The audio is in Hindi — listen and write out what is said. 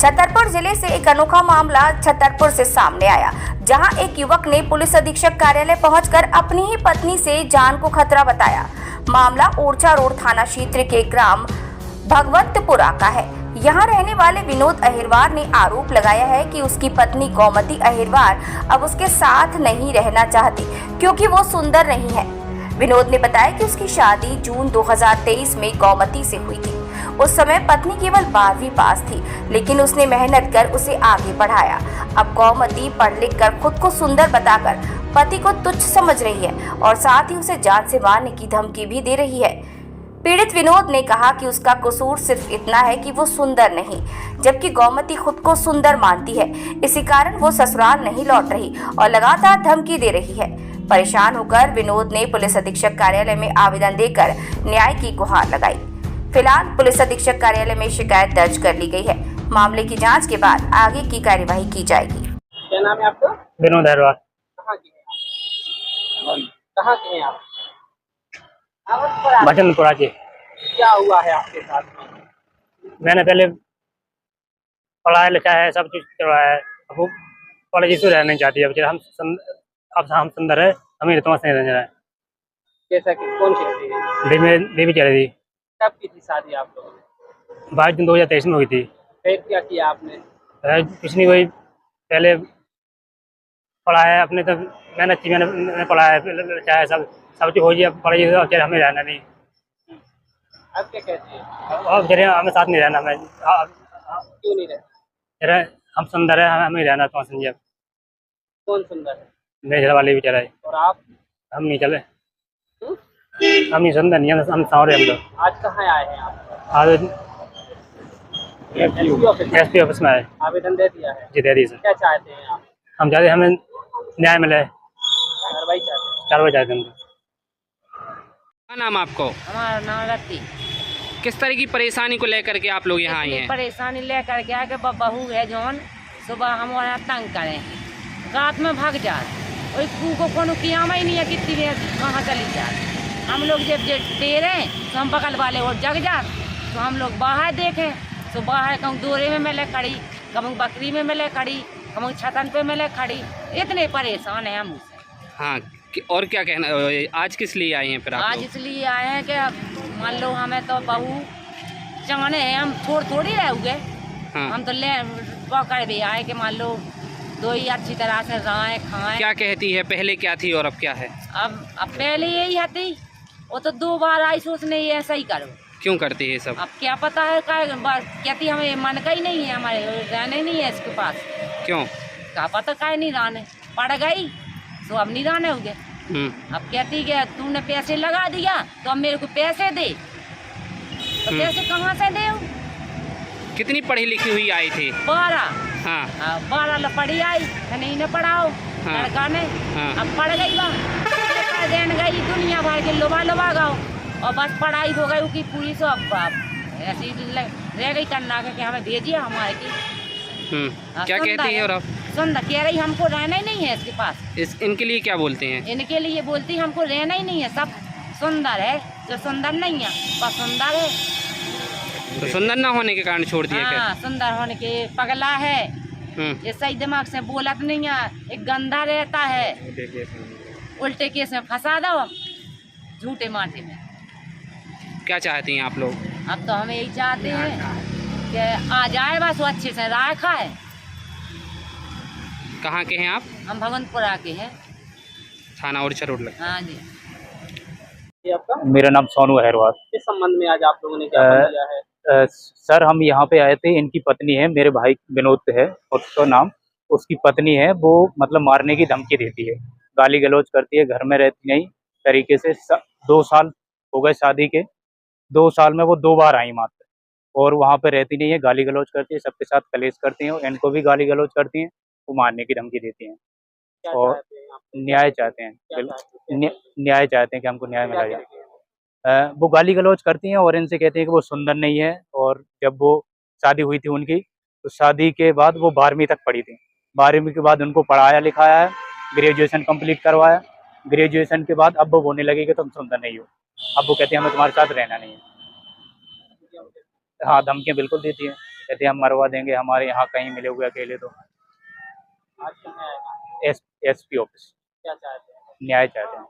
छतरपुर जिले से एक अनोखा मामला छतरपुर से सामने आया, जहां एक युवक ने पुलिस अधीक्षक कार्यालय पहुंचकर अपनी ही पत्नी से जान को खतरा बताया। मामला ओरछा रोड थाना क्षेत्र के ग्राम भगवंतपुरा का है। यहां रहने वाले विनोद अहिरवार ने आरोप लगाया है कि उसकी पत्नी गौमती अहिरवार अब उसके साथ नहीं रहना चाहती क्योंकि वो सुंदर नहीं है। विनोद ने बताया कि उसकी शादी जून 2023 में गौमती से हुई थी। उस समय पत्नी केवल 12वीं पास थी, लेकिन उसने मेहनत कर उसे आगे बढ़ाया। अब गौमती पढ़ लिख कर खुद को सुंदर बताकर पति को तुच्छ समझ रही है और साथ ही उसे जान से मारने की धमकी भी दे रही है। पीड़ित विनोद ने कहा कि उसका कसूर सिर्फ इतना है कि वो सुंदर नहीं, जबकि गौमती खुद को सुंदर मानती है। इसी कारण वो ससुराल नहीं लौट रही और लगातार धमकी दे रही है। परेशान होकर विनोद ने पुलिस अधीक्षक कार्यालय में आवेदन देकर न्याय की गुहार लगाई। फिलहाल पुलिस अधीक्षक कार्यालय में शिकायत दर्ज कर ली गई है। मामले की जांच के बाद आगे की कार्यवाही की जाएगी। क्या नाम है आपका? विनोद अहिरवार। कहाँ के हैं आप? भजनपुरा के। क्या हुआ है आपके साथ में? मैंने पहले पढ़ाया लिखा है, सब कुछ करवाया है। अब वो कॉलेज से रहना नहीं चाहती। अब हम सुंदर है, हमें तुम्हारे से नहीं रहना है। जैसा कि कौन कहती है? बेबी चल रही थी। कब की थी शादी आप लोगों ने? 22 जून 2023 में हुई थी। फिर क्या किया आपने? कुछ नहीं, वही पहले पढ़ाया अपने, तब मेहनत की, मैंने पढ़ाया चाहे सब कुछ हो गया। कॉलेज से हमें रहना नहीं। अब क्या कहती है? अब जरिए हमें साथ नहीं रहना। हमें क्यों नहीं रहते? हम सुंदर है, हमें रहना तो समझिए। कौन सुंदर है? मेरे घर वाले भी चले। और आप? हम नहीं चले। हम नहीं सुंदर नहीं, हम सावरे। हम लोग आज कहाँ आए हैं आप? आज एसपी ऑफिस में आए। आवेदन दे दिया है? जी दे दी सर। क्या चाहते हैं आप? हम चाहते हमें न्याय मिले, कार्रवाई चाहते हैं? कार्रवाई चाहते हैं। क्या नाम आपको? हमारा नाम रत्ती। किस तरह की परेशानी को लेकर के आप लोग यहाँ आए हैं? परेशानी लेकर के आके बहू है जौन सुबह हमारा तंग करें, रात में भाग जाए। और कू को कोनो कियामा ही नहीं है कितनी देर कहाँ चली जाए। हम लोग जब दे रहे हैं तो हम बगल वाले और जग जाए, तो हम लोग बाहर देखें तो बाहर कहूँ दोरे में मिले खड़ी, कहूँ बकरी में मिले खड़ी, कहूँ छतन पे मिले खड़ी। इतने परेशान हैं हम उससे। हाँ, और क्या कहना, आज किस लिए आए हैं फिर आप आज लोग? इसलिए आए हैं कि मान लो हमें तो बहू चाहने हैं, हम थोड़ी रहोगे। हाँ। हम तो ले पकड़ भी आए कि मान लो दो ही अच्छी तरह से रहें खाएं। क्या कहती है? पहले क्या थी और अब क्या है? अब पहले यही हती, वो तो 2 बार आई सोचने ये ऐसा ही करो। क्यों करती है ये सब? अब क्या पता है कहती हमें मन का ही नहीं है, हमारे रहने नहीं है इसके पास। क्यों? क्या पता काय नहीं रहने, पड़ गई तो अब नहीं रहने हो गए। अब कहती कि तूने पैसे लगा दिया तो अब मेरे को पैसे दे, तो पैसे कहाँ से दे? कितनी पढ़ी लिखी हुई आई थी? 12। हाँ। 12 पढ़ी आई, नहीं ने पढ़ाओ। हाँ। लड़का ने। हाँ। अब पढ़ गई बा, देन गई दुनिया भर के लोबा गाओ और बस पढ़ाई हो गई उसकी पूरी। सो अब ऐसी रह गई करना कि हमें भेजिए हमारे की। क्या कहती है? और अब सुंदर कह रही हमको रहना ही नहीं है इसके पास। इनके लिए क्या बोलते हैं? इनके लिए बोलती हमको रहना ही नहीं है, सब सुंदर है, जो सुंदर नहीं है बस सुंदर है। तो सुंदर ना होने के कारण छोड़ दिया क्या? हाँ, सुंदर होने के पगला है, ये सही दिमाग से बोलत नहीं है, एक गंदा रहता है, उल्टे केस में फंसा दो झूठे माटे में। क्या चाहती हैं आप लोग? अब तो हमें यही चाहते हैं कि आ जाए बस वो अच्छे से राय खाए। कहाँ के हैं आप? हम भगवंतपुरा के हैं। थाना ओरछा रोड लगा। हाँ जी। ये आपका? मेरा नाम सोनू अहिरवार। इस संबंध में आज आप लोगों ने क्या किया है? सर हम यहाँ पे आए थे, इनकी पत्नी है, मेरे भाई विनोद है उसका नाम, उसकी पत्नी है, वो मतलब मारने की धमकी देती है, गाली गलौज करती है, घर में रहती नहीं तरीके से। 2 साल हो गए शादी के, 2 साल में वो 2 बार आई मात्र, और वहाँ पे रहती नहीं है, गाली गलौज करती है, सबके साथ कलेश करती हैं, इनको भी गाली गलौज करती हैं, वो मारने की धमकी देती हैं। और न्याय चाहते हैं, न्याय चाहते हैं कि हमको न्याय मिला जाए। वो गाली गलौज करती हैं और इनसे कहती हैं कि वो सुंदर नहीं है। और जब वो शादी हुई थी उनकी, तो शादी के बाद वो 12वीं तक पढ़ी थी। 12वीं के बाद उनको पढ़ाया लिखाया है, ग्रेजुएशन कंप्लीट करवाया। ग्रेजुएशन के बाद अब वो बोलने लगी कि तुम सुंदर नहीं हो। अब वो कहती है हमें तुम्हारे साथ रहना नहीं है। हाँ, धमकियाँ बिल्कुल देती हैं, कहते हम मरवा देंगे, हमारे यहाँ कहीं मिले हुए अकेले तो। आज क्यों नहीं आएगा? एसपी ऑफिस क्या चाहते हैं? न्याय चाहते हैं।